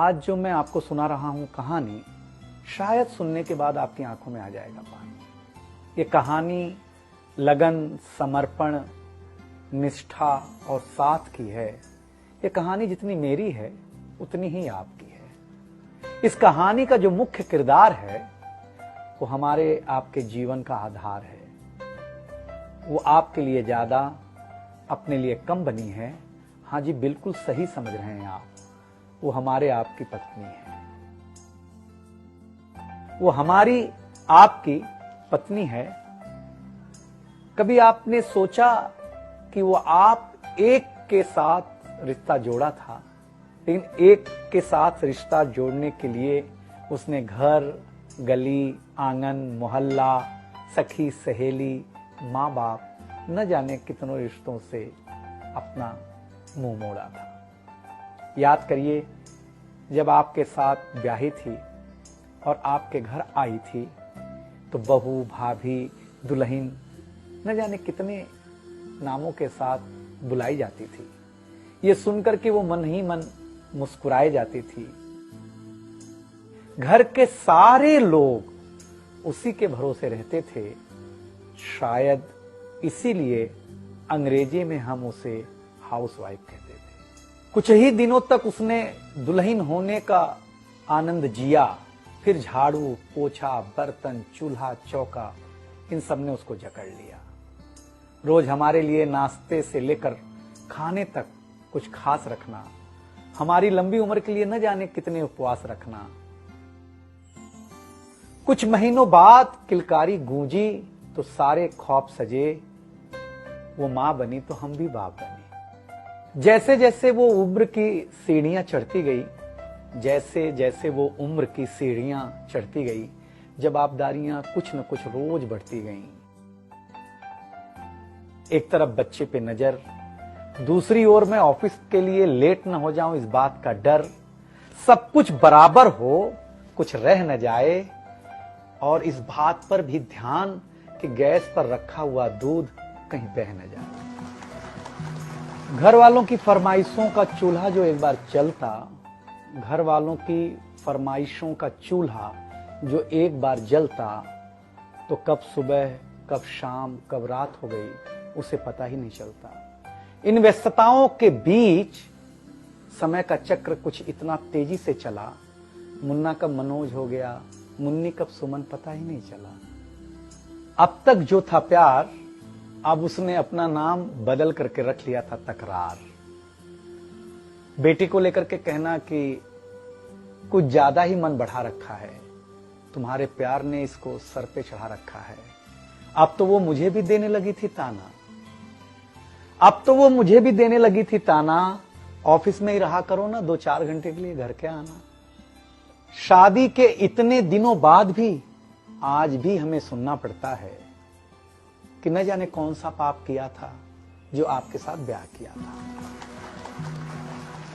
आज जो मैं आपको सुना रहा हूं कहानी, शायद सुनने के बाद आपकी आंखों में आ जाएगा पानी। ये कहानी लगन, समर्पण, निष्ठा और साथ की है। ये कहानी जितनी मेरी है उतनी ही आपकी है। इस कहानी का जो मुख्य किरदार है वो हमारे आपके जीवन का आधार है। वो आपके लिए ज्यादा, अपने लिए कम बनी है। हाँ जी, बिल्कुल सही समझ रहे हैं आप। वो हमारे आपकी पत्नी है। वो हमारी आपकी पत्नी है। कभी आपने सोचा कि वो आप एक के साथ रिश्ता जोड़ा था, लेकिन एक के साथ रिश्ता जोड़ने के लिए उसने घर, गली, आंगन, मोहल्ला, सखी, सहेली, माँ बाप, न जाने कितनों रिश्तों से अपना मुंह मोड़ा था। याद करिए, जब आपके साथ ब्याही थी और आपके घर आई थी तो बहू, भाभी, दुल्हन, न जाने कितने नामों के साथ बुलाई जाती थी। ये सुनकर के वो मन ही मन मुस्कुराए जाती थी। घर के सारे लोग उसी के भरोसे रहते थे। शायद इसीलिए अंग्रेजी में हम उसे हाउसवाइफ कहते थे। कुछ ही दिनों तक उसने दुल्हन होने का आनंद जिया। फिर झाड़ू, पोछा, बर्तन, चूल्हा, चौका, इन सब ने उसको जकड़ लिया। रोज हमारे लिए नाश्ते से लेकर खाने तक कुछ खास रखना, हमारी लंबी उम्र के लिए न जाने कितने उपवास रखना। कुछ महीनों बाद किलकारी गूंजी तो सारे खौफ सजे। वो मां बनी तो हम भी बाप बने। जैसे जैसे वो उम्र की सीढ़ियां चढ़ती गई, जैसे जैसे वो उम्र की सीढ़ियां चढ़ती गई, जवाबदारियां कुछ न कुछ रोज बढ़ती गईं। एक तरफ बच्चे पे नजर, दूसरी ओर मैं ऑफिस के लिए लेट न हो जाऊं इस बात का डर। सब कुछ बराबर हो, कुछ रह न जाए, और इस बात पर भी ध्यान कि गैस पर रखा हुआ दूध कहीं बह न जाए। घर वालों की फरमाइशों का चूल्हा जो एक बार चलता, घर वालों की फरमाइशों का चूल्हा जो एक बार जलता, तो कब सुबह, कब शाम, कब रात हो गई उसे पता ही नहीं चलता। इन व्यस्तताओं के बीच समय का चक्र कुछ इतना तेजी से चला, मुन्ना कब मनोज हो गया, मुन्नी कब सुमन, पता ही नहीं चला। अब तक जो था प्यार, अब उसने अपना नाम बदल करके रख लिया था तकरार। बेटी को लेकर के कहना कि कुछ ज्यादा ही मन बढ़ा रखा है, तुम्हारे प्यार ने इसको सर पे चढ़ा रखा है। अब तो वो मुझे भी देने लगी थी ताना, अब तो वो मुझे भी देने लगी थी ताना, ऑफिस में ही रहा करो ना, 2-4 घंटे के लिए घर के आना। शादी के इतने दिनों बाद भी आज भी हमें सुनना पड़ता है कि न जाने कौन सा पाप किया था जो आपके साथ ब्याह किया था।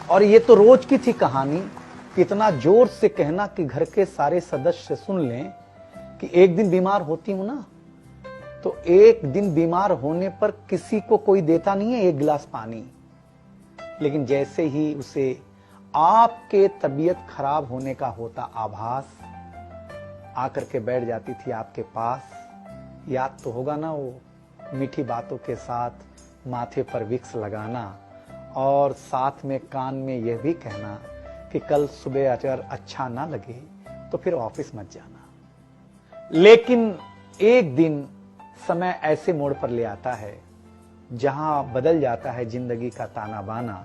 और ये तो रोज की थी कहानी। इतना जोर से कहना कि घर के सारे सदस्य सुन लें कि एक दिन बीमार होती हूं ना, तो एक दिन बीमार होने पर किसी को कोई देता नहीं है 1 गिलास पानी, लेकिन जैसे ही उसे आपके तबीयत खराब होने का होता आभास, आकर के बैठ जाती थी आपके पास। याद तो होगा ना, वो मीठी बातों के साथ माथे पर विक्स लगाना और साथ में कान में यह भी कहना कि कल सुबह अगर अच्छा ना लगे तो फिर ऑफिस मत जाना। लेकिन एक दिन समय ऐसे मोड़ पर ले आता है जहां बदल जाता है जिंदगी का ताना बाना।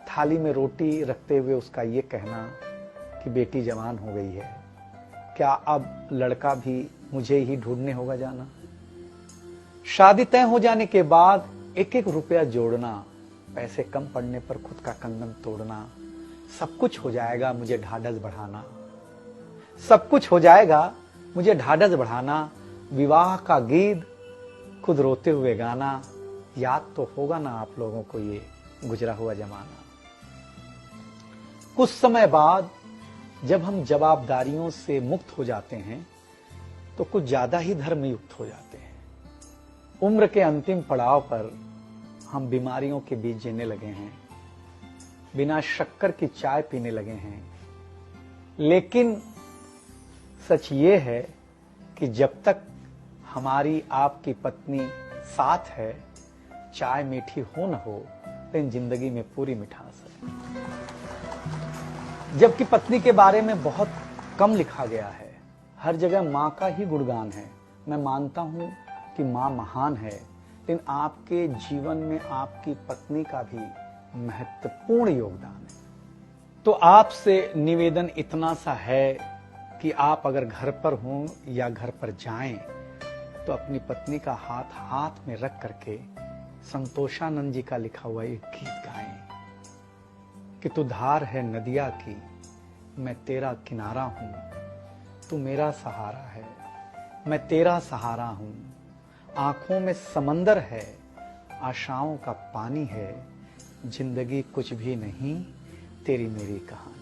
थाली में रोटी रखते हुए उसका ये कहना कि बेटी जवान हो गई है, क्या अब लड़का भी मुझे ही ढूंढने होगा जाना। शादी तय हो जाने के बाद 1-1 रुपया जोड़ना, पैसे कम पड़ने पर खुद का कंगन तोड़ना, सब कुछ हो जाएगा मुझे ढाढ़स बढ़ाना, सब कुछ हो जाएगा मुझे ढाढ़स बढ़ाना। विवाह का गीत खुद रोते हुए गाना। याद तो होगा ना आप लोगों को ये गुजरा हुआ जमाना। कुछ समय बाद जब हम जवाबदारियों से मुक्त हो जाते हैं तो कुछ ज्यादा ही धर्मयुक्त हो जाते हैं। उम्र के अंतिम पड़ाव पर हम बीमारियों के बीच जीने लगे हैं। बिना शक्कर की चाय पीने लगे हैं। लेकिन सच ये है कि जब तक हमारी आपकी पत्नी साथ है, चाय मीठी हो न हो, लेकिन जिंदगी में पूरी मिठास है। जबकि पत्नी के बारे में बहुत कम लिखा गया है, हर जगह मां का ही गुणगान है। मैं मानता हूं कि मां महान है, लेकिन आपके जीवन में आपकी पत्नी का भी महत्वपूर्ण योगदान है। तो आपसे निवेदन इतना सा है कि आप अगर घर पर हों या घर पर जाएं तो अपनी पत्नी का हाथ हाथ में रख करके संतोषानंद जी का लिखा हुआ एक गीत गाएं कि तू धार है नदिया की, मैं तेरा किनारा हूं, तू मेरा सहारा है, मैं तेरा सहारा हूं, आंखों में समंदर है, आशाओं का पानी है, जिंदगी कुछ भी नहीं, तेरी मेरी कहानी।